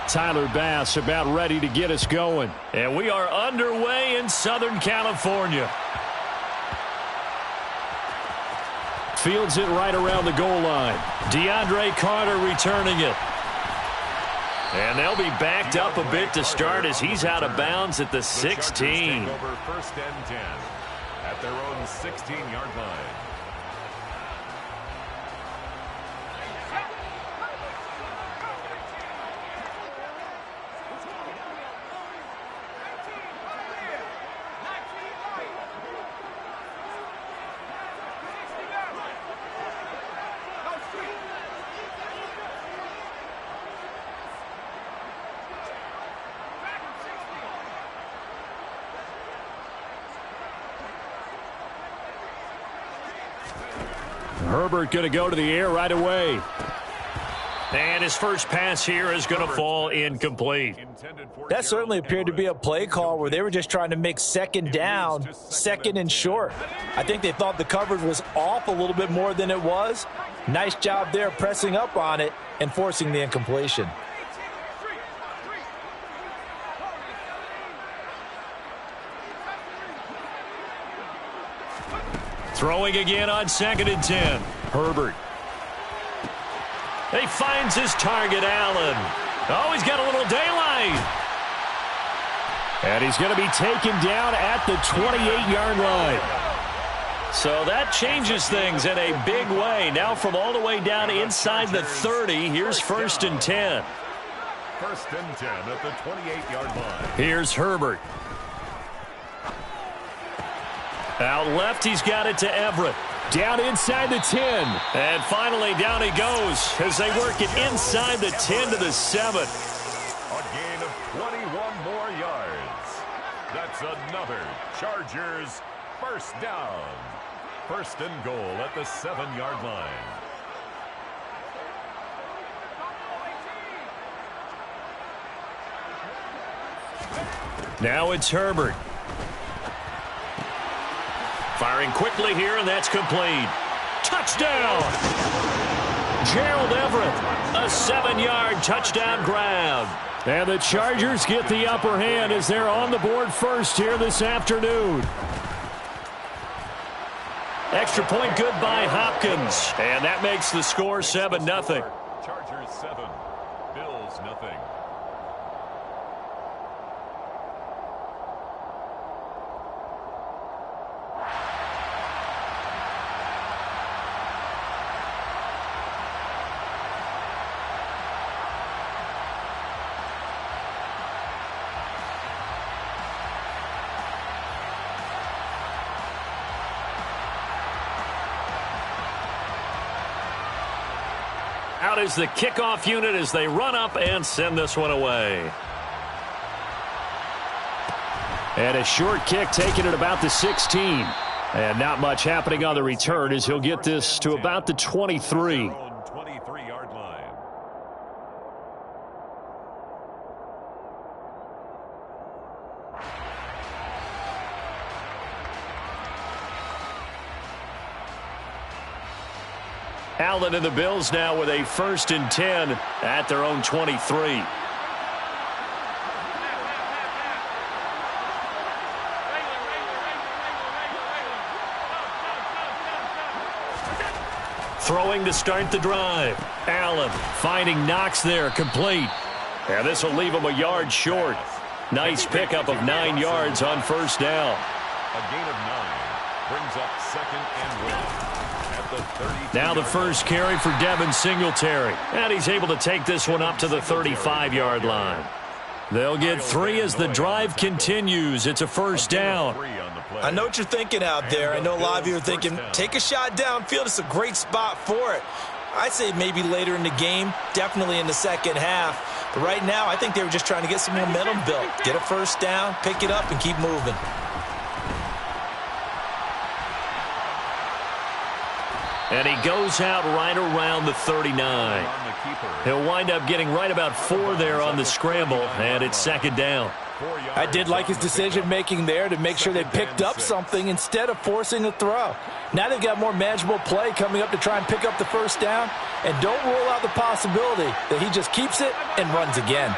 Tyler Bass about ready to get us going. And we are underway in Southern California. Fields it right around the goal line. DeAndre Carter returning it. And they'll be backed up a bit to start as he's out of bounds at the 16. Over first and 10 at their own 16-yard line. Herbert going to go to the air right away. And his first pass here is going to fall incomplete. That certainly appeared to be a play call where they were just trying to make second down, second and short. I think they thought the coverage was off a little bit more than it was. Nice job there pressing up on it and forcing the incompletion. Throwing again on 2nd and 10. Herbert. He finds his target, Allen. Oh, he's got a little daylight. And he's going to be taken down at the 28-yard line. So that changes things in a big way. Now from all the way down inside the 30, here's 1st and 10. 1st and 10 at the 28-yard line. Here's Herbert. Out left, he's got it to Everett. Down inside the 10. And finally, down he goes as they work it inside the 10 to the 7. A gain of 21 more yards. That's another Chargers first down. 1st and goal at the 7-yard line. Now it's Herbert. Firing quickly here, and that's complete. Touchdown! Gerald Everett, a 7-yard touchdown grab. And the Chargers get the upper hand as they're on the board first here this afternoon. Extra point good by Hopkins. And that makes the score 7-0. Chargers 7, Bills nothing. Out is the kickoff unit as they run up and send this one away. And a short kick taken at about the 16. And not much happening on the return as he'll get this to about the 23. 23-yard line. Allen and the Bills now with a 1st and 10 at their own 23. Throwing to start the drive. Allen finding Knox there, complete. And this will leave him a yard short. Nice pickup of 9 yards on 1st down. A gain of 9 brings up 2nd and 1. Now the first carry for Devin Singletary. And he's able to take this one up to the 35-yard line. They'll get 3 as the drive continues. It's a 1st down. I know what you're thinking out there. I know a lot of you are thinking, take a shot downfield. It's a great spot for it. I'd say maybe later in the game, definitely in the second half. But right now, I think they were just trying to get some momentum built. Get a 1st down, pick it up, and keep moving. And he goes out right around the 39. He'll wind up getting right about 4 there on the scramble, and it's 2nd down. 4 yards. I did like his decision-making there to make sure they picked up something instead of forcing a throw. Now they've got more manageable play coming up to try and pick up the first down. And don't rule out the possibility that he just keeps it and runs again.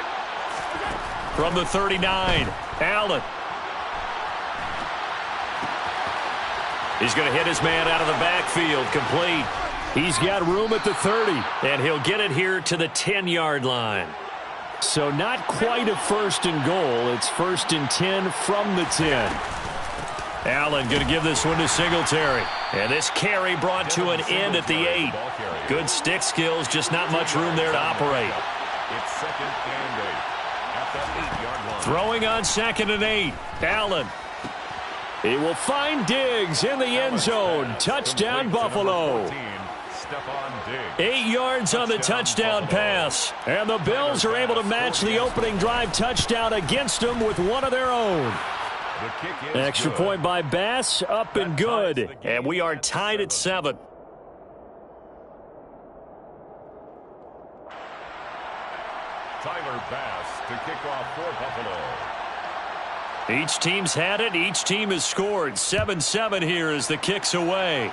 From the 39, Allen. He's going to hit his man out of the backfield, complete. He's got room at the 30, and he'll get it here to the 10-yard line. So not quite a 1st and goal. It's 1st and 10 from the 10. Allen going to give this one to Singletary. And this carry brought to an end at the 8. Good stick skills, just not much room there to operate. It's 2nd and 8 at the 8-yard line. Throwing on 2nd and 8. Allen. He will find Diggs in the end zone. Touchdown, Buffalo. 8 yards on the touchdown pass. And the Bills are able to match the opening drive touchdown against them with one of their own. Extra point by Bass, up and good. And we are tied at 7. Tyler Bass to kick off for Buffalo. Each team's had it. Each team has scored. 7-7 here as the kick's away.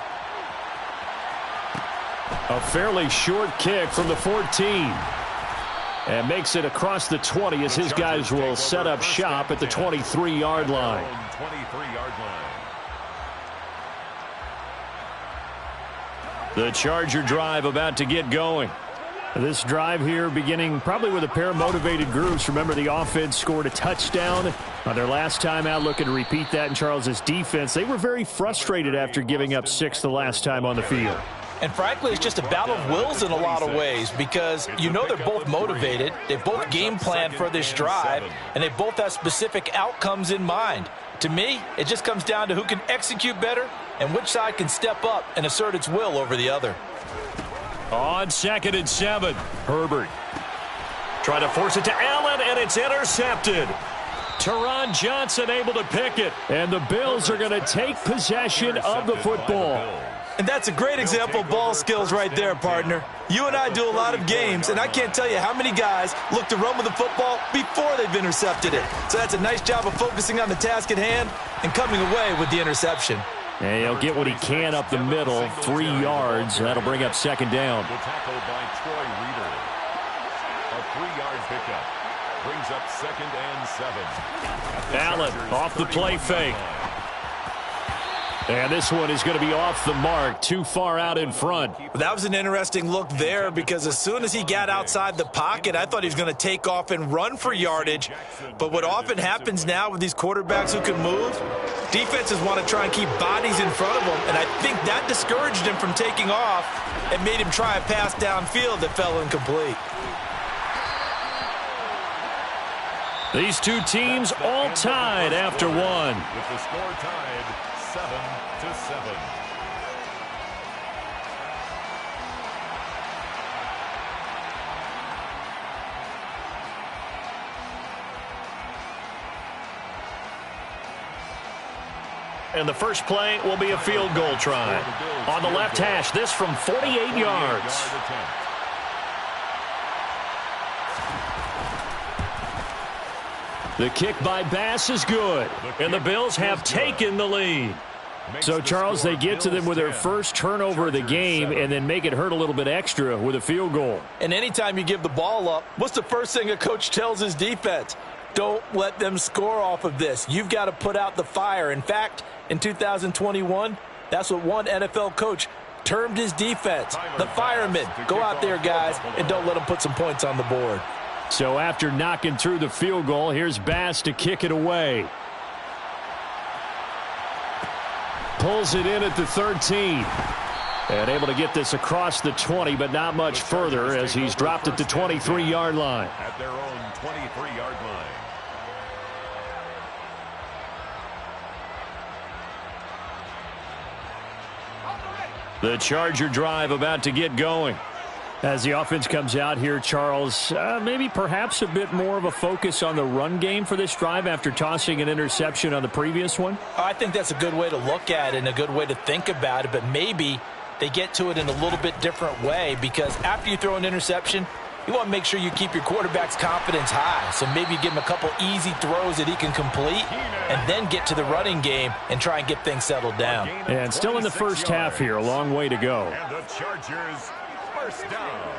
A fairly short kick from the 14. And makes it across the 20 as his guys will set up shop at the 23-yard line. 23-yard line. The Charger drive about to get going. This drive here beginning probably with a pair of motivated groups. Remember, the offense scored a touchdown on their last time out. Looking to repeat that in Charles's defense. They were very frustrated after giving up 6 the last time on the field. And frankly, it's just a battle of wills in a lot of ways because you know they're both motivated. They both game planned for this drive, and they both have specific outcomes in mind. To me, it just comes down to who can execute better and which side can step up and assert its will over the other. On 2nd and 7, Herbert. Trying to force it to Allen, and it's intercepted. Teron Johnson able to pick it. And the Bills are going to take possession of the football. And that's a great example of ball skills right there, partner. You and I do a lot of games, and I can't tell you how many guys look to run with the football before they've intercepted it. So that's a nice job of focusing on the task at hand and coming away with the interception. And he'll get what he can up the middle, 3 yards. That'll bring up 2nd down. The tackle by Troy Reeder. A 3-yard pickup brings up 2nd and 7. Allen off the play fake. And this one is going to be off the mark, too far out in front. That was an interesting look there because as soon as he got outside the pocket, I thought he was going to take off and run for yardage. But what often happens now with these quarterbacks who can move, defenses want to try and keep bodies in front of them, and I think that discouraged him from taking off and made him try a pass downfield that fell incomplete. These two teams all tied after one. With the score tied 7-7. And the first play will be a field goal try. On the left hash, this from 48 yards. The kick by Bass is good, and the Bills have taken the lead. So, Charles, they get to them with their first turnover of the game and then make it hurt a little bit extra with a field goal. And anytime you give the ball up, what's the first thing a coach tells his defense? Don't let them score off of this. You've got to put out the fire. In fact, in 2021, that's what one NFL coach termed his defense, the firemen. Go out there, guys, and don't let them put some points on the board. So after knocking through the field goal, here's Bass to kick it away. Pulls it in at the 13. And able to get this across the 20, but not much further as he's dropped at the 23-yard line. At their own 23-yard line. The Charger drive about to get going. As the offense comes out here, Charles, maybe perhaps a bit more of a focus on the run game for this drive after tossing an interception on the previous one? I think that's a good way to look at it and a good way to think about it, but maybe they get to it in a little bit different way because after you throw an interception, You want to make sure you keep your quarterback's confidence high. So maybe give him a couple easy throws that he can complete and then get to the running game and try and get things settled down. And still in the first half here, a long way to go. And the Chargers first down.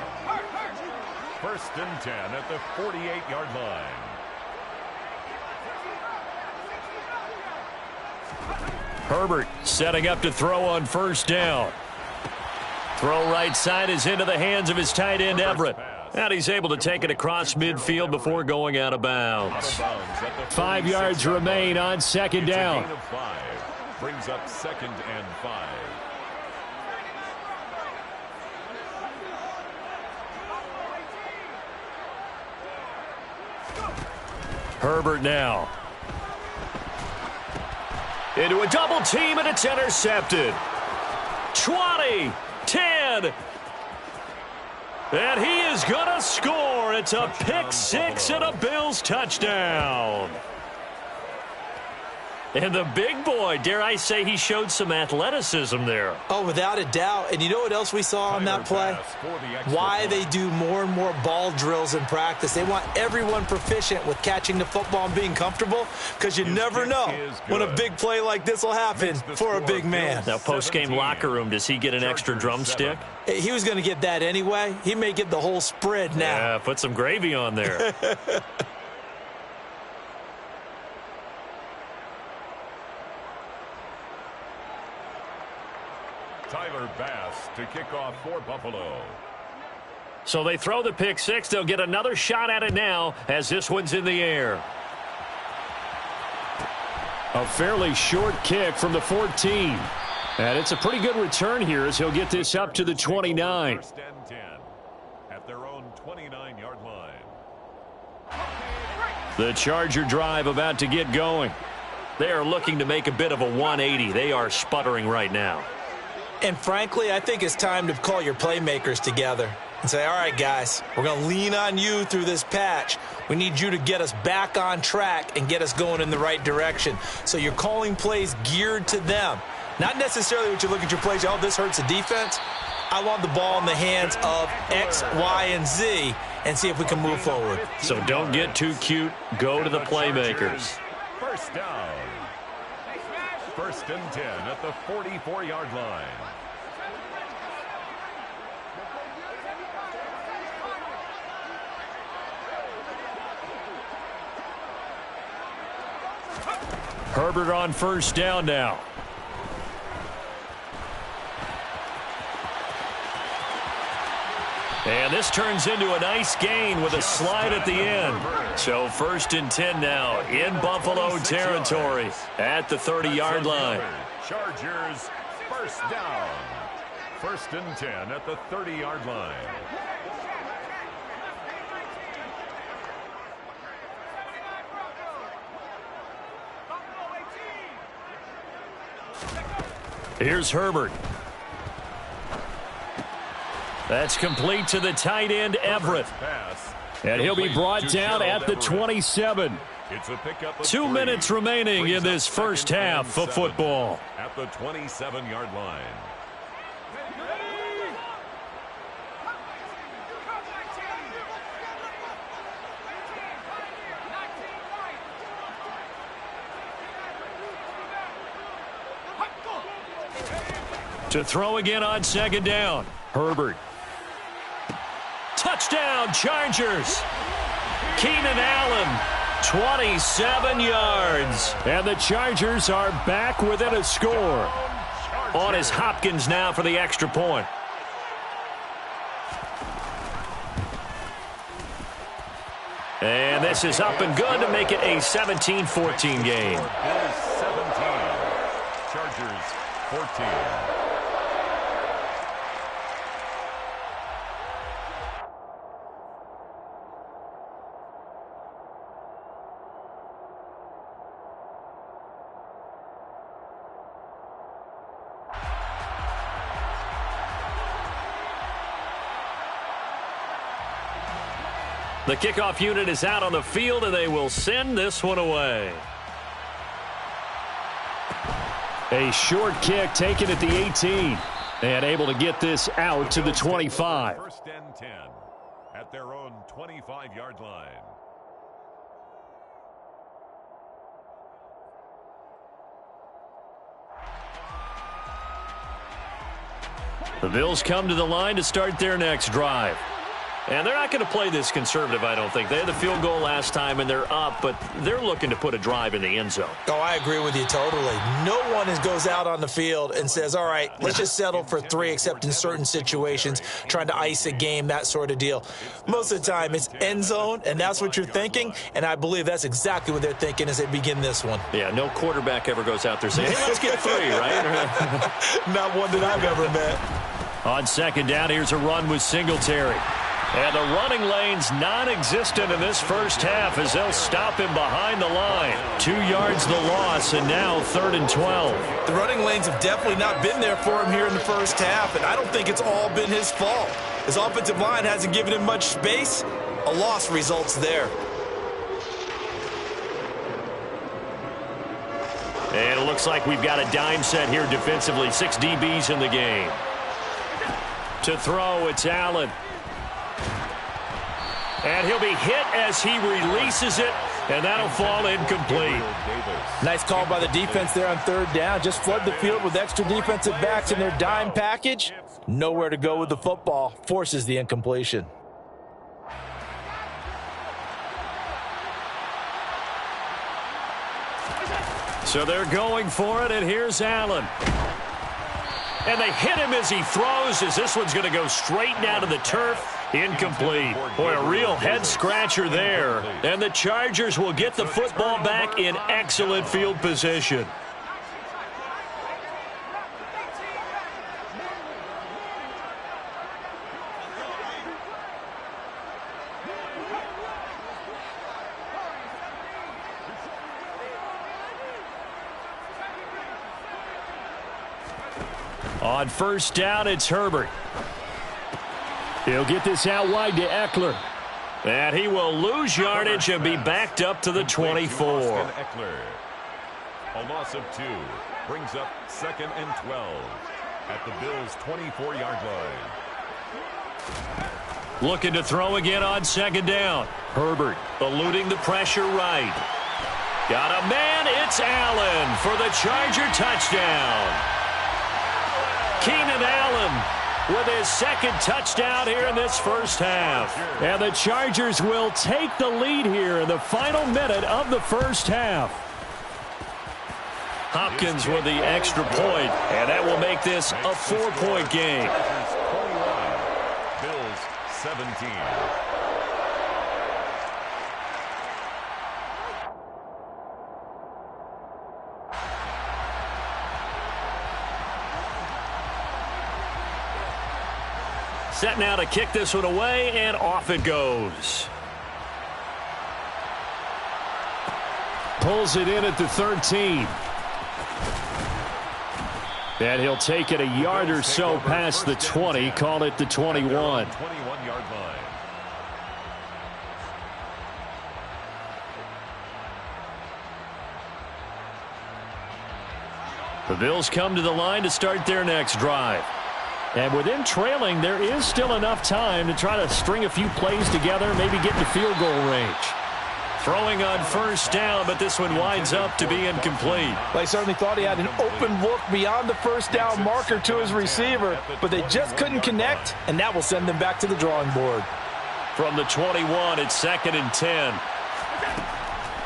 First and 10 at the 48-yard line. Herbert setting up to throw on first down. Throw right side is into the hands of his tight end, Everett. And he's able to take it across midfield before going out of bounds. 5 yards remain on second down. Brings up 2nd and 5. Herbert now. Into a double team, and it's intercepted. 20, 10. And he is going to score. It's a pick six and a Bills touchdown. And the big boy, dare I say, he showed some athleticism there. Oh, without a doubt. And you know what else we saw on that play? Why they do more and more ball drills in practice. They want everyone proficient with catching the football and being comfortable, because you never know when a big play like this will happen for a big man. Now, post-game locker room, does he get an extra drumstick? He was going to get that anyway. He may get the whole spread now. Yeah, put some gravy on there. Tyler Bass to kick off for Buffalo. So they throw the pick six. They'll get another shot at it now as this one's in the air. A fairly short kick from the 14. And it's a pretty good return here as he'll get this up to the 29. First and 10 at their own 29-yard line. The Charger drive about to get going. They are looking to make a bit of a 180. They are sputtering right now. And frankly, I think it's time to call your playmakers together and say, all right, guys, we're going to lean on you through this patch. We need you to get us back on track and get us going in the right direction. So you're calling plays geared to them. Not necessarily what you look at your plays, oh, this hurts the defense. I want the ball in the hands of X, Y, and Z and see if we can move forward. So don't get too cute. Go to the playmakers. First down. First and 10 at the 44-yard line. Herbert on first down now. And this turns into a nice gain with a slide at the end. So first and 10 now in Buffalo territory at the 30-yard line. Chargers first down. First and 10 at the 30-yard line. Here's Herbert. That's complete to the tight end, Everett. And he'll be brought down at the 27. 2 minutes remaining in this first half of football. At the 27-yard line. To throw again on second down. Herbert. Touchdown, Chargers. Keenan Allen, 27 yards. And the Chargers are back within a score. On is Hopkins now for the extra point. And this is up and good to make it a 17-14 game. Bills 17. Chargers 14. The kickoff unit is out on the field, and they will send this one away. A short kick taken at the 18. And able to get this out to the 25. First and 10 at their own 25-yard line. The Bills come to the line to start their next drive. And they're not going to play this conservative, I don't think. They had the field goal last time, and they're up, but they're looking to put a drive in the end zone. Oh, I agree with you totally. No one goes out on the field and says, all right, let's just settle for 3, except in certain situations, trying to ice a game, that sort of deal. Most of the time, it's end zone, and that's what you're thinking, and I believe that's exactly what they're thinking as they begin this one. Yeah, no quarterback ever goes out there saying, hey, let's get 3, right? Not one that I've ever met. On second down, here's a run with Singletary. And the running lane's non-existent in this first half as they'll stop him behind the line. 2 yards the loss, and now 3rd and 12. The running lanes have definitely not been there for him here in the first half, and I don't think it's all been his fault. His offensive line hasn't given him much space. A loss results there. And it looks like we've got a dime set here defensively. 6 DBs in the game. To throw, it's Allen. And he'll be hit as he releases it, and that'll fall incomplete. Nice call by the defense there on 3rd down. Just flood the field with extra defensive backs in their dime package. Nowhere to go with the football. Forces the incompletion. So they're going for it, and here's Allen. And they hit him as he throws, as this one's going to go straight down to the turf. Incomplete. Boy, a real head-scratcher there. And the Chargers will get the football back in excellent field position. On first down, it's Herbert. He'll get this out wide to Eckler. And he will lose yardage and be backed up to the 24. A loss of 2 brings up 2nd and 12 at the Bills' 24-yard line. Looking to throw again on 2nd down. Herbert eluding the pressure right. Got a man, it's Allen for the Charger touchdown. Keenan Allen with his 2nd touchdown here in this first half. And the Chargers will take the lead here in the final minute of the first half. Hopkins with the extra point, and that will make this a 4-point game. 21, Bills 17. Set now to kick this one away, and off it goes. Pulls it in at the 13. And he'll take it a yard or so past the 20, call it the 21. 21-yard line. The Bills come to the line to start their next drive. And with them trailing, there is still enough time to try to string a few plays together, maybe get into field goal range. Throwing on first down, but this one winds up to be incomplete. They certainly thought he had an open look beyond the first down marker to his receiver, but they just couldn't connect, and that will send them back to the drawing board. From the 21, it's 2nd and 10.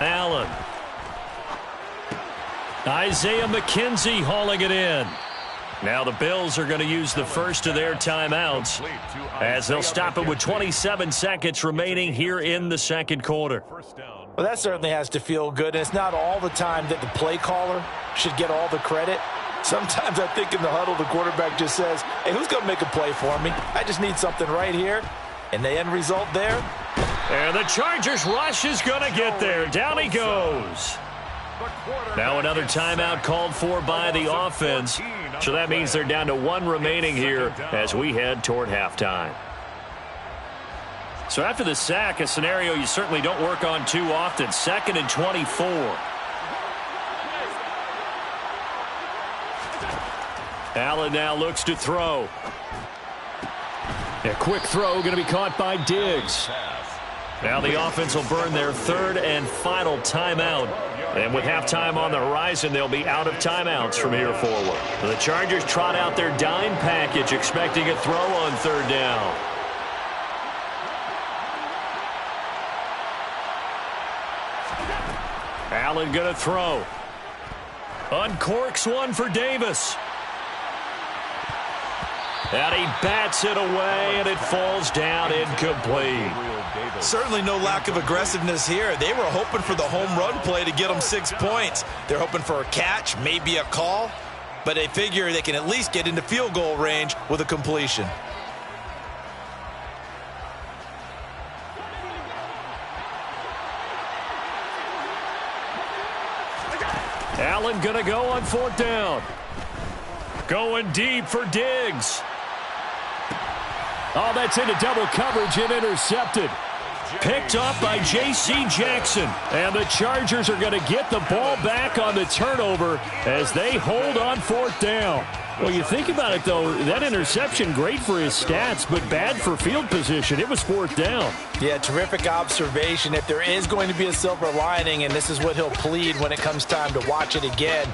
Allen. Isaiah McKenzie hauling it in. Now the Bills are going to use the first of their timeouts as they'll stop it with 27 seconds remaining here in the second quarter. Well, that certainly has to feel good, and it's not all the time that the play caller should get all the credit. Sometimes I think in the huddle the quarterback just says, hey, who's going to make a play for me? I just need something right here. And the end result there. And the Chargers rush is going to get there. Down he goes. Now another timeout called for by the offense. So that means they're down to 1 remaining here as we head toward halftime. So after the sack, a scenario you certainly don't work on too often. 2nd and 24. Allen now looks to throw. A quick throw going to be caught by Diggs. Now the offense will burn their third and final timeout. And with halftime on the horizon, they'll be out of timeouts from here forward. The Chargers trot out their dime package, expecting a throw on third down. Allen going to throw. Uncorks one for Davis. And he bats it away, and it falls down incomplete. Certainly no lack of aggressiveness here. They were hoping for the home run play to get them 6 points. They're hoping for a catch, maybe a call, but they figure they can at least get into field goal range with a completion. Allen going to go on fourth down. Going deep for Diggs. Oh, that's into double coverage and intercepted. Picked up by J.C. Jackson. And the Chargers are going to get the ball back on the turnover as they hold on fourth down. Well, you think about it, though, that interception, great for his stats, but bad for field position. It was fourth down. Yeah, terrific observation. If there is going to be a silver lining, and this is what he'll plead when it comes time to watch it again,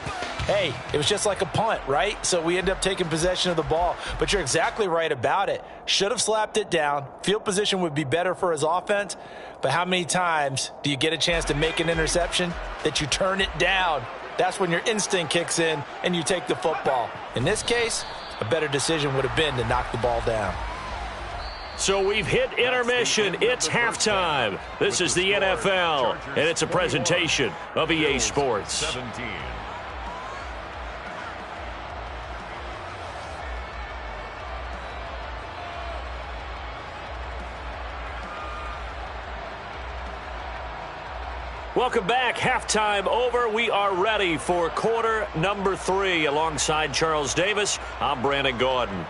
hey, it was just like a punt, right? So we end up taking possession of the ball. But you're exactly right about it. Should have slapped it down. Field position would be better for his offense. But how many times do you get a chance to make an interception that you turn it down? That's when your instinct kicks in and you take the football. In this case, a better decision would have been to knock the ball down. So we've hit intermission. It's halftime. This is the NFL, and it's a presentation of EA Sports. 17. Welcome back. Halftime over. We are ready for quarter number 3. Alongside Charles Davis, I'm Brandon Gordon.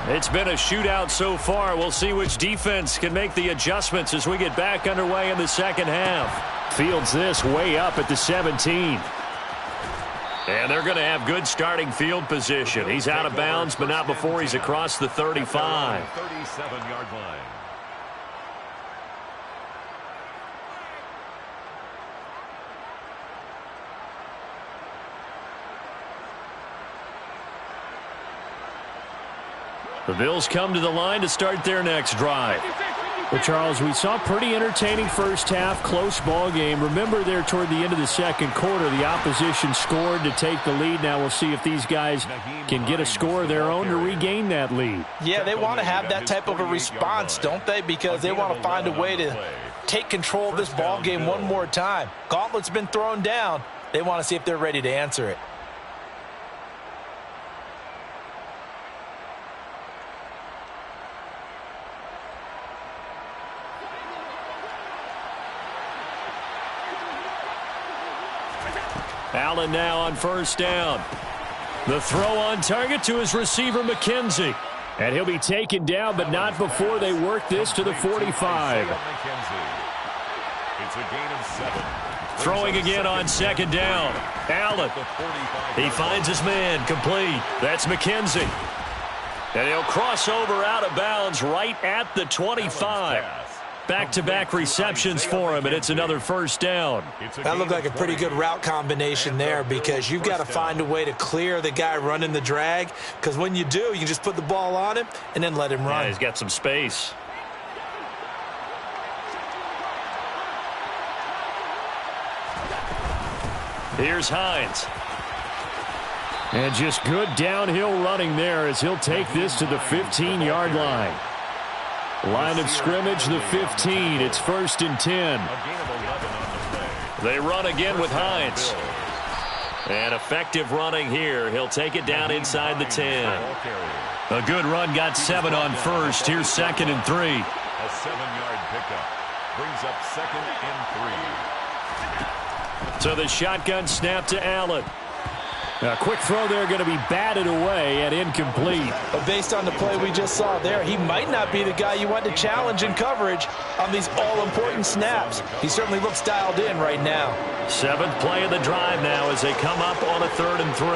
It's been a shootout so far. We'll see which defense can make the adjustments as we get back underway in the second half. Fields this way up at the 17. And they're going to have good starting field position. He's out of bounds, but not before he's across the 35. 37-yard line. The Bills come to the line to start their next drive. Well, Charles, we saw a pretty entertaining first half, close ball game. Remember there toward the end of the second quarter, the opposition scored to take the lead. Now we'll see if these guys can get a score of their own to regain that lead. Yeah, they want to have that type of a response, don't they? Because they want to find a way to take control of this ball game one more time. Gauntlet's been thrown down. They want to see if they're ready to answer it. Allen now on first down. The throw on target to his receiver, McKenzie. And he'll be taken down, but not before they work this to the 45. It's a gain of 7. Throwing again on second down. Allen. He finds his man, complete. That's McKenzie. And he'll cross over out of bounds right at the 25. Back-to-back receptions for him, and it's another first down. That looked like a pretty good route combination there because you've got to find a way to clear the guy running the drag, because when you do, you can just put the ball on him and then let him run. Yeah, he's got some space. Here's Hines. And just good downhill running there as he'll take this to the 15-yard line. Line of scrimmage, the 15. It's 1st and 10. They run again with Hines. And effective running here. He'll take it down inside the 10. A good run, got 7 on first. Here's 2nd and 3. A 7-yard pickup brings up 2nd and 3. So the shotgun snap to Allen. A quick throw there going to be batted away and incomplete. But based on the play we just saw there, he might not be the guy you want to challenge in coverage on these all-important snaps. He certainly looks dialed in right now. 7th play of the drive now as they come up on a 3rd and 3.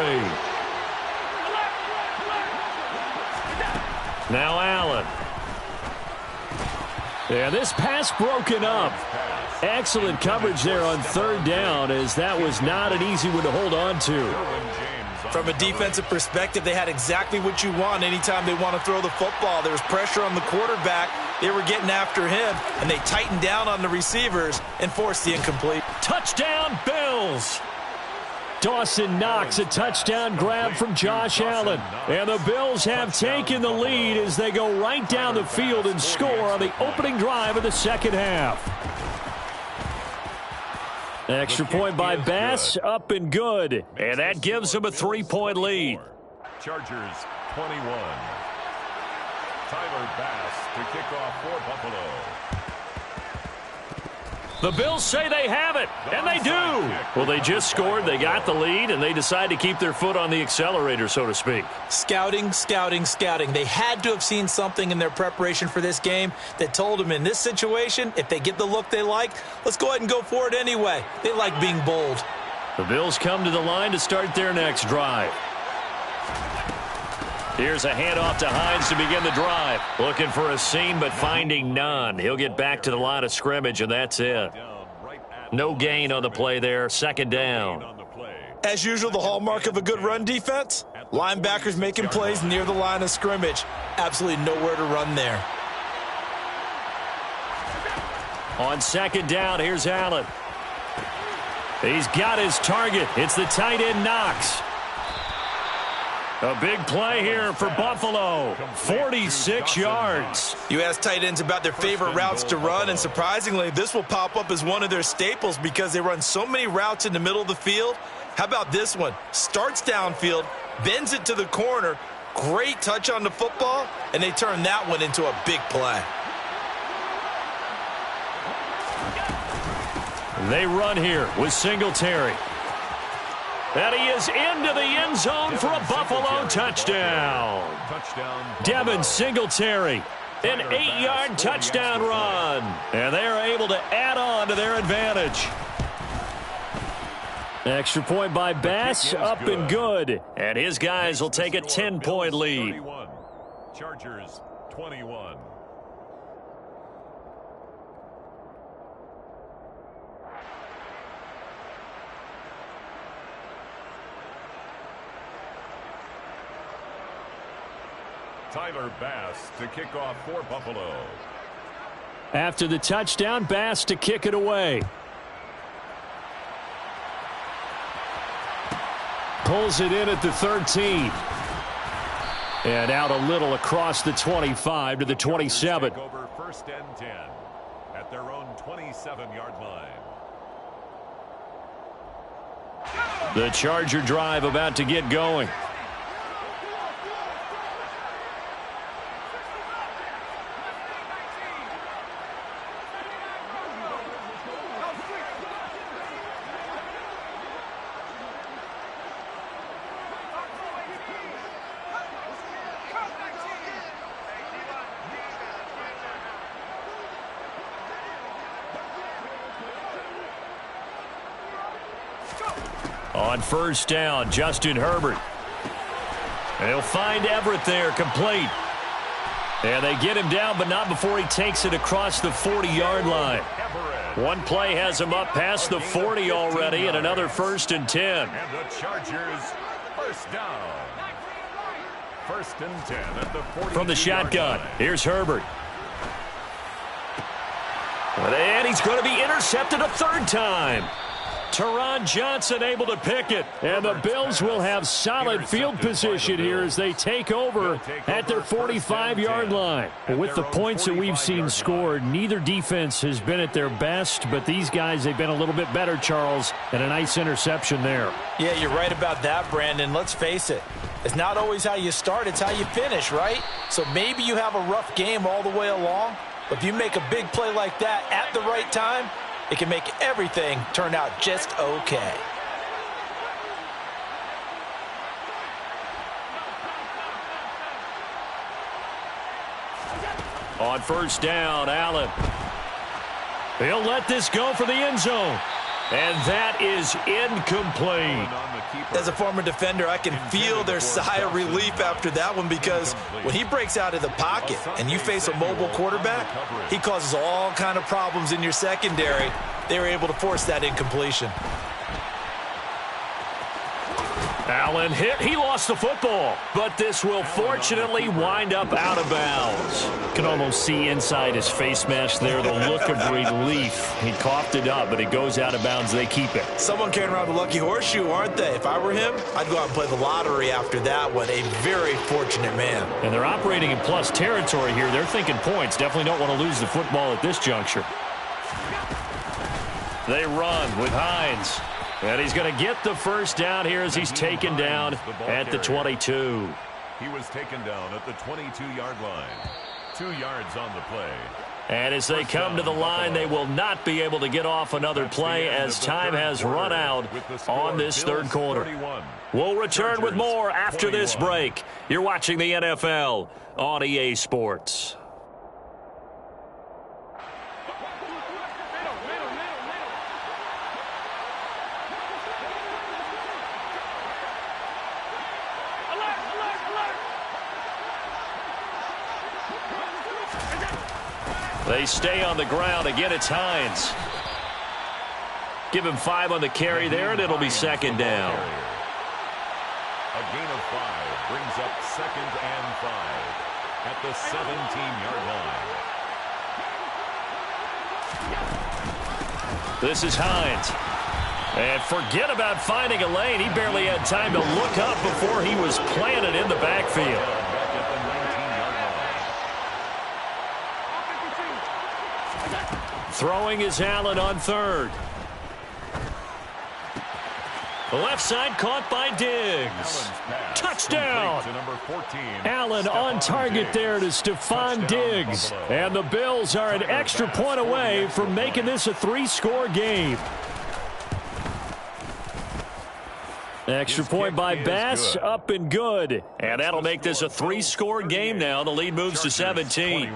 Now Allen. And this pass broken up. Excellent coverage there on 3rd down, as that was not an easy one to hold on to. From a defensive perspective, they had exactly what you want anytime they want to throw the football. There was pressure on the quarterback. They were getting after him, and they tightened down on the receivers and forced the incomplete. Touchdown, Bills! Dawson Knox, a touchdown grab from Josh Allen. And the Bills have taken the lead as they go right down the field and score on the opening drive of the second half. Extra point by Bass, up and good. And that gives them a 3-point lead. Chargers 21. Tyler Bass to kick off for Buffalo. The Bills say they have it, and they do. Well, they just scored, they got the lead, and they decide to keep their foot on the accelerator, so to speak. Scouting, scouting, scouting. They had to have seen something in their preparation for this game that told them in this situation, if they get the look they like, let's go ahead and go for it anyway. They like being bold. The Bills come to the line to start their next drive. Here's a handoff to Hines to begin the drive. Looking for a seam, but finding none. He'll get back to the line of scrimmage, and that's it. No gain on the play there. 2nd down. As usual, the hallmark of a good run defense, linebackers making plays near the line of scrimmage. Absolutely nowhere to run there. On 2nd down, here's Allen. He's got his target. It's the tight end Knox. A big play here for Buffalo. 46 yards. You ask tight ends about their favorite routes to run, and surprisingly, this will pop up as one of their staples because they run so many routes in the middle of the field. How about this one? Starts downfield, bends it to the corner, great touch on the football, and they turn that one into a big play. They run here with Singletary. And he is into the end zone for a Buffalo touchdown. Devin Singletary, an 8-yard touchdown run. And they are able to add on to their advantage. Extra point by Bass, up and good. And his guys will take a 10-point lead. Chargers 21. Tyler Bass to kick off for Buffalo. After the touchdown, Bass to kick it away. Pulls it in at the 13. And out a little across the 25 to the 27. Over 1st and 10 at their own 27-yard line. The Charger drive about to get going. On 1st down, Justin Herbert. And he'll find Everett there, complete. And they get him down, but not before he takes it across the 40-yard line. One play has him up past the 40 already, and another 1st and 10. And the Chargers, 1st down. 1st and 10 at the 40. From the shotgun, here's Herbert. And he's going to be intercepted a 3rd time. Teron Johnson able to pick it. And the Bills will have solid field position here as they take over at their 45-yard line. With the points that we've seen scored, neither defense has been at their best, but these guys, they've been a little bit better, Charles, and a nice interception there. Yeah, you're right about that, Brandon. Let's face it. It's not always how you start, it's how you finish, right? So maybe you have a rough game all the way along, but if you make a big play like that at the right time, it can make everything turn out just okay. On first down, Allen. He'll let this go for the end zone. And that is incomplete. As a former defender, I can feel their sigh of relief after that one, because when he breaks out of the pocket and you face a mobile quarterback, he causes all kind of problems in your secondary. They were able to force that incompletion. Allen hit. He lost the football, but this will fortunately wind up out of bounds. Can almost see inside his face mask there the look of relief. He coughed it up, but it goes out of bounds. They keep it. Someone carrying around the lucky horseshoe, aren't they? If I were him, I'd go out and play the lottery after that one. A very fortunate man. And they're operating in plus territory here. They're thinking points. Definitely don't want to lose the football at this juncture. They run with Hines. And he's going to get the first down here as he's taken down at the 22. He was taken down at the 22-yard line. 2 yards on the play. And as they come to the line, they will not be able to get off another play as time has run out on this third quarter. We'll return with more after this break. You're watching the NFL on EA Sports. They stay on the ground. Again, it's Hines. Give him 5 on the carry there, and it'll be second down. A gain of 5 brings up 2nd and 5 at the 17-yard line. This is Hines. And forget about finding a lane. He barely had time to look up before he was planted in the backfield. Throwing is Allen on third. The left side caught by Diggs. Touchdown! Allen on target there to Stephon Diggs. And the Bills are an extra point away from making this a 3-score game. Extra point by Bass, up and good. And that'll make this a 3-score game now. The lead moves to 17.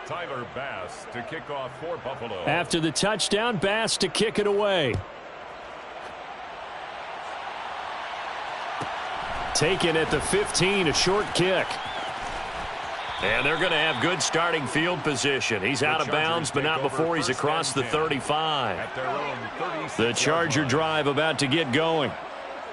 Tyler Bass to kick off for Buffalo. After the touchdown, Bass to kick it away. Taken at the 15, a short kick. And they're going to have good starting field position. He's out of bounds, but not before he's across the 35. The Charger drive about to get going.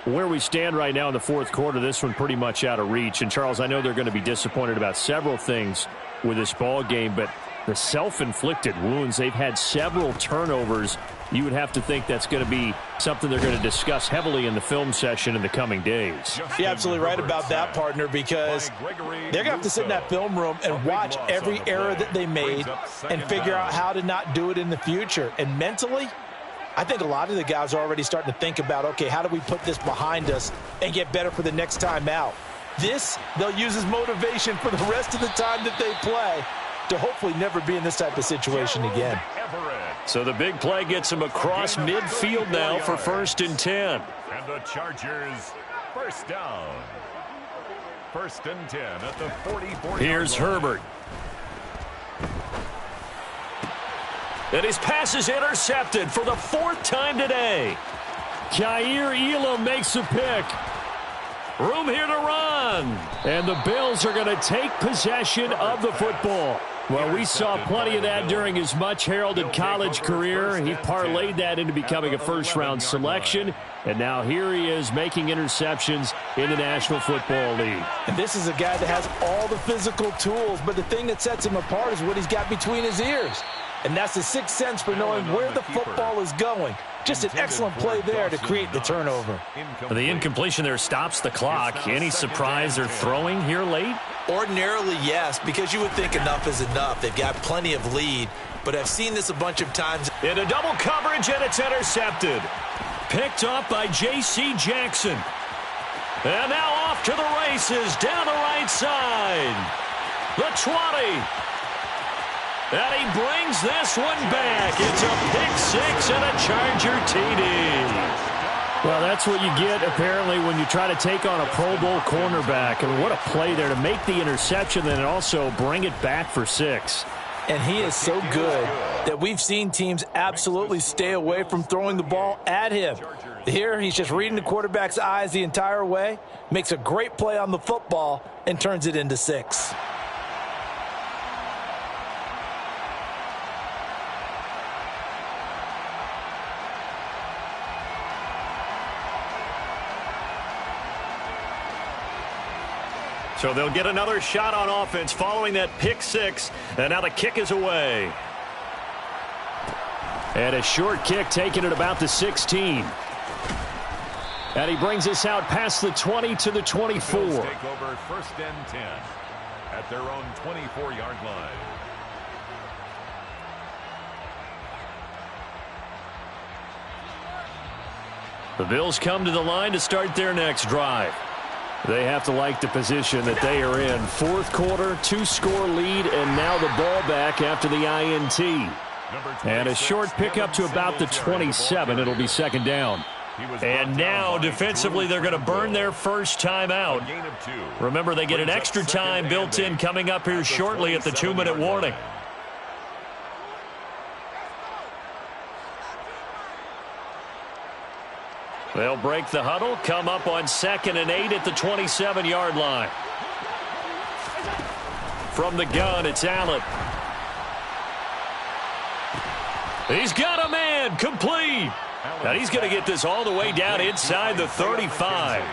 Where we stand right now in the fourth quarter, this one pretty much out of reach. And, Charles, I know they're going to be disappointed about several things with this ball game, but the self-inflicted wounds, they've had several turnovers. You would have to think that's going to be something they're going to discuss heavily in the film session in the coming days. You're absolutely right about that, partner, because they're going to have to sit in that film room and watch every error that they made and figure out how to not do it in the future. And mentally, I think a lot of the guys are already starting to think about, okay, how do we put this behind us and get better for the next time out? This, they'll use as motivation for the rest of the time that they play to hopefully never be in this type of situation again. So the big play gets him across midfield now for 1st and 10. And the Chargers first down. 1st and 10 at the 44. Here's Herbert. And his pass is intercepted for the 4th time today. Jair Elam makes a pick. Room here to run. And the Bills are going to take possession of the football. Well, we saw plenty of that during his much-heralded college career. He parlayed that into becoming a first-round selection. And now here he is making interceptions in the National Football League. And this is a guy that has all the physical tools, but the thing that sets him apart is what he's got between his ears. And that's the sixth sense for knowing where the football is going. Just an excellent play there to create the turnover. The incompletion there stops the clock. Any surprise they're throwing here late? Ordinarily, yes, because you would think enough is enough. They've got plenty of lead, but I've seen this a bunch of times. In a double coverage, and it's intercepted. Picked up by J.C. Jackson. And now off to the races down the right side. The 20. And he brings this one back. It's a pick six and a Charger TD. Well, that's what you get, apparently, when you try to take on a Pro Bowl cornerback. And what a play there to make the interception and also bring it back for 6. And he is so good that we've seen teams absolutely stay away from throwing the ball at him. Here, he's just reading the quarterback's eyes the entire way, makes a great play on the football, and turns it into 6. So they'll get another shot on offense following that pick 6. And now the kick is away. And a short kick taken at about the 16. And he brings us out past the 20 to the 24. Take over 1st and 10 at their own 24-yard line. The Bills come to the line to start their next drive. They have to like the position that they are in. 4th quarter, 2-score lead, and now the ball back after the INT. And a short pickup to about the 27. It'll be 2nd down. And now, defensively, they're going to burn their first time out. Remember, they get an extra time built in coming up here shortly at the 2-minute warning. They'll break the huddle, come up on 2nd and 8 at the 27-yard line. From the gun, it's Allen. He's got a man, complete. And he's going to get this all the way down inside the 35.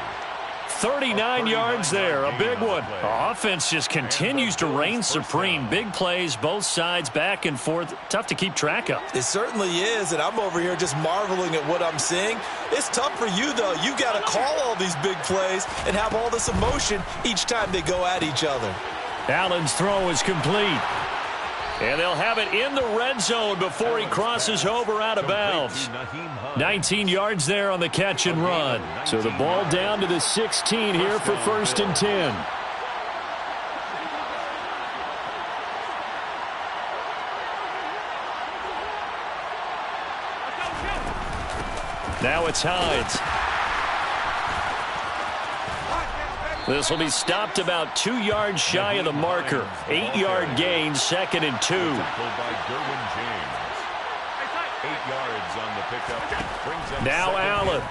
39 yards there, a big one. Offense just continues to reign supreme. Big plays, both sides, back and forth. Tough to keep track of. It certainly is, and I'm over here just marveling at what I'm seeing. It's tough for you, though. You've got to call all these big plays and have all this emotion each time they go at each other. Allen's throw is complete. And they'll have it in the red zone before he crosses over out of bounds. 19 yards there on the catch and run. So the ball down to the 16 here for 1st and 10. Now it's Hines. This will be stopped about 2 yards shy of the marker. 8-yard gain, 2nd and 2. 8 yards on the pickup. Brings them now Allen.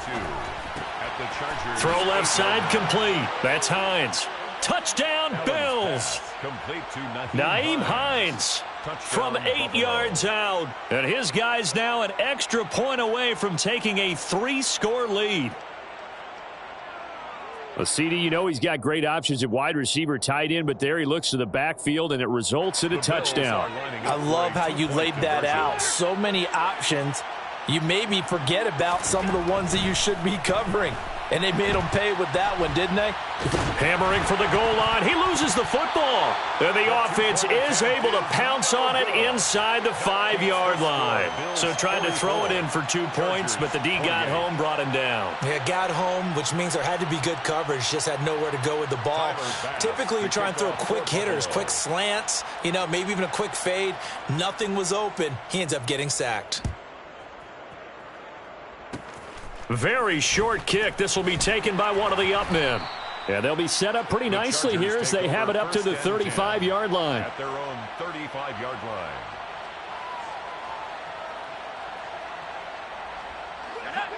Throw left side complete. That's Hines. Touchdown Bills. Nyheim Hines from 8 yards out. And his guys now an extra point away from taking a 3-score lead. Well, CD, you know he's got great options at wide receiver, tight end, but there he looks to the backfield, and it results in a touchdown. I love how you laid that out. So many options. You maybe forget about some of the ones that you should be covering. And they made him pay with that one, didn't they? Hammering for the goal line. He loses the football. And the offense is able to pounce on it inside the 5-yard line. So tried to throw it in for 2 points, but the D got home, brought him down. Yeah, got home, which means there had to be good coverage. Just had nowhere to go with the ball. Typically, you're trying to throw quick hitters, quick slants, you know, maybe even a quick fade. Nothing was open. He ends up getting sacked. Very short kick. This will be taken by one of the up men. Yeah, they'll be set up pretty nicely here as they have it up to the 35-yard line. At their own 35-yard line.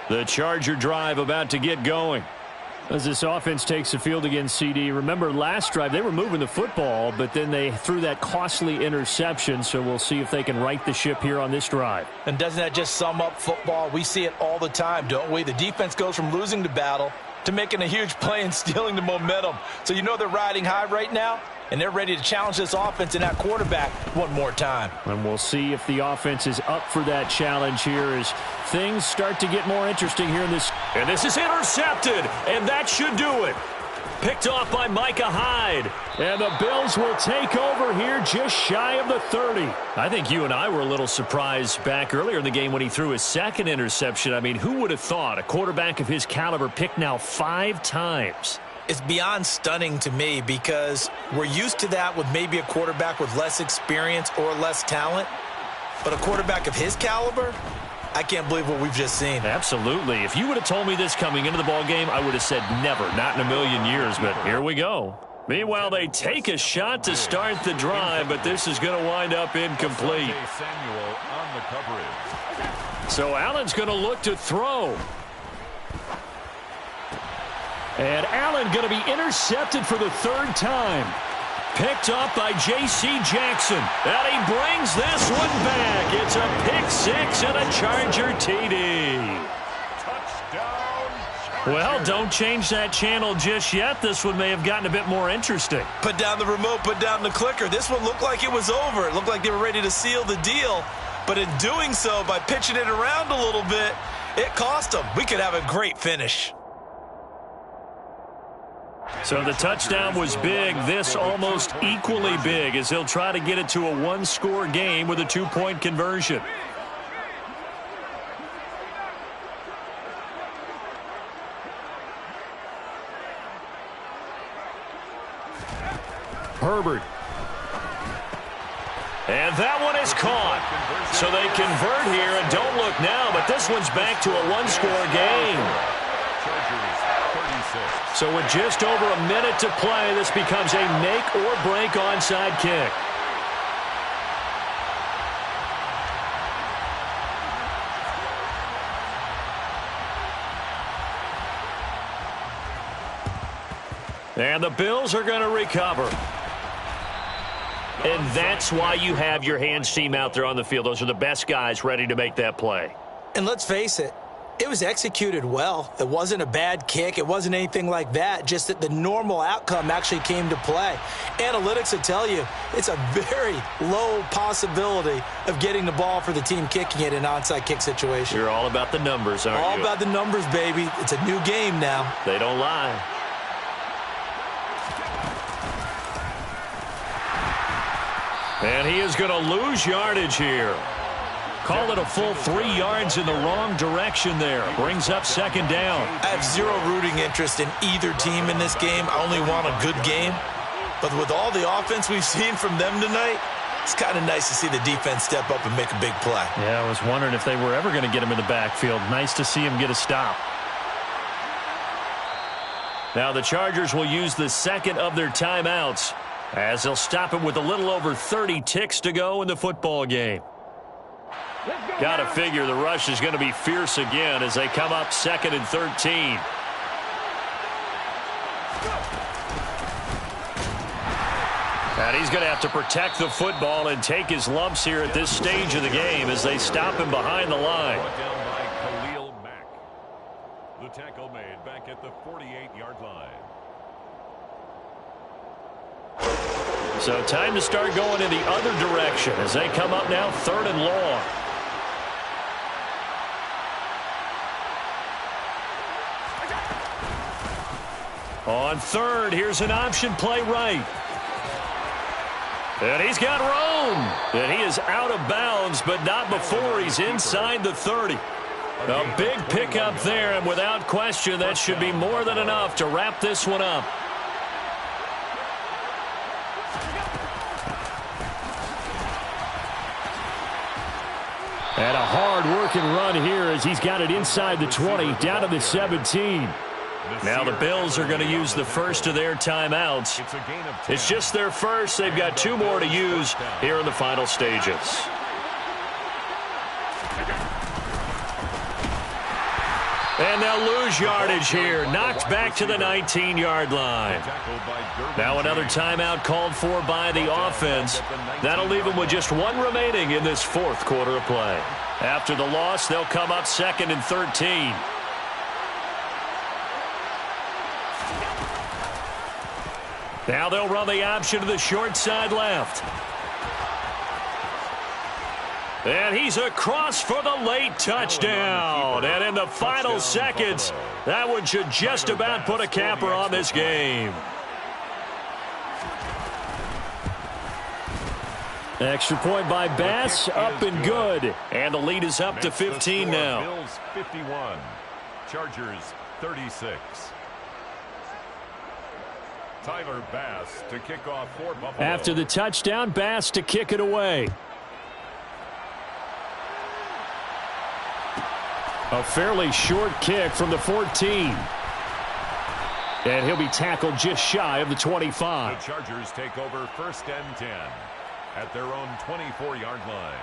The Charger drive about to get going. As this offense takes the field against CD, remember last drive they were moving the football, but then they threw that costly interception, so we'll see if they can right the ship here on this drive. And doesn't that just sum up football? We see it all the time, don't we? The defense goes from losing the battle to making a huge play and stealing the momentum. So you know they're riding high right now, and they're ready to challenge this offense and that quarterback one more time. And we'll see if the offense is up for that challenge here as things start to get more interesting here in this. And this is intercepted, and that should do it. Picked off by Micah Hyde. And the Bills will take over here just shy of the 30. I think you and I were a little surprised back earlier in the game when he threw his second interception. I mean, who would have thought a quarterback of his caliber picked now 5 times? It's beyond stunning to me because we're used to that with maybe a quarterback with less experience or less talent. But a quarterback of his caliber, I can't believe what we've just seen. Absolutely. If you would have told me this coming into the ball game, I would have said never, not in a million years, but here we go. Meanwhile, they take a shot to start the drive, but this is going to wind up incomplete. So Allen's going to look to throw. And Allen going to be intercepted for the third time. Picked up by J.C. Jackson. And he brings this one back. It's a pick-6 and a Charger TD. Well, don't change that channel just yet. This one may have gotten a bit more interesting. Put down the remote, put down the clicker. This one looked like it was over. It looked like they were ready to seal the deal. But in doing so, by pitching it around a little bit, it cost them. We could have a great finish. So the touchdown was big. This almost equally big as he'll try to get it to a one-score game with a two-point conversion. Herbert. And that one is caught. So they convert here, and don't look now, but this one's back to a one-score game. So with just over a minute to play, this becomes a make-or-break onside kick. And the Bills are going to recover. And that's why you have your hands team out there on the field. Those are the best guys ready to make that play. And let's face it, it was executed well. It wasn't a bad kick. It wasn't anything like that. Just that the normal outcome actually came to play. Analytics will tell you it's a very low possibility of getting the ball for the team kicking it in an onside kick situation. You're all about the numbers, aren't you? All about the numbers, baby. It's a new game now. They don't lie. And he is going to lose yardage here. Call it a full 3 yards in the wrong direction there. Brings up second down. I have zero rooting interest in either team in this game. I only want a good game. But with all the offense we've seen from them tonight, it's kind of nice to see the defense step up and make a big play. Yeah, I was wondering if they were ever going to get him in the backfield. Nice to see him get a stop. Now the Chargers will use the second of their timeouts as they'll stop him with a little over 30 ticks to go in the football game. Got to figure the rush is going to be fierce again as they come up 2nd and 13. And he's going to have to protect the football and take his lumps here at this stage of the game as they stop him behind the line. Down by Khalil Mack. The tackle made back at the 48-yard line. So time to start going in the other direction as they come up now 3rd and long. On 3rd, here's an option play right. And he's got room. And he is out of bounds, but not before he's inside the 30. A big pickup there, and without question, that should be more than enough to wrap this one up. And a hard-working run here as he's got it inside the 20, down to the 17. Now the Bills are going to use the first of their timeouts. It's just their first. They've got 2 more to use here in the final stages. And they'll lose yardage here. Knocked back to the 19-yard line. Now another timeout called for by the offense. That'll leave them with just 1 remaining in this 4th quarter of play. After the loss, they'll come up 2nd and 13. Now they'll run the option to the short side left. And he's across for the late touchdown. And in the final seconds, that one should just about put a capper on this game. Extra point by Bass, up and good. And the lead is up to 15 now. Bills 51, Chargers 36. Tyler Bass to kick off for Buffalo. After the touchdown, Bass to kick it away. A fairly short kick from the 14. And he'll be tackled just shy of the 25. The Chargers take over 1st and 10 at their own 24-yard line.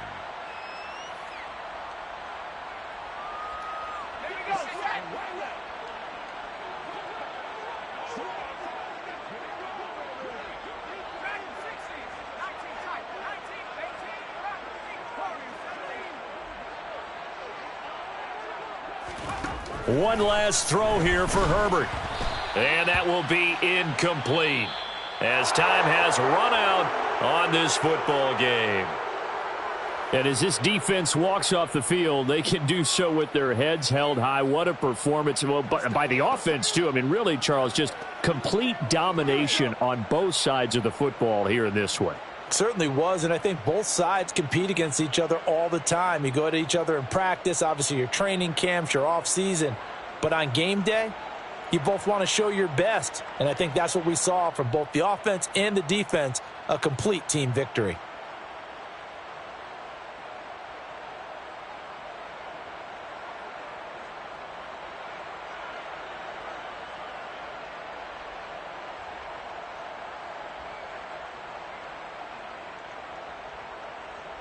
One last throw here for Herbert. And that will be incomplete as time has run out on this football game. And as this defense walks off the field, they can do so with their heads held high. What a performance by the offense, too. I mean, really, Charles, just complete domination on both sides of the football here in this one. Certainly was, and I think both sides compete against each other all the time. You go at each other in practice, obviously your training camps, your off-season. But on game day, you both want to show your best. And I think that's what we saw from both the offense and the defense, a complete team victory.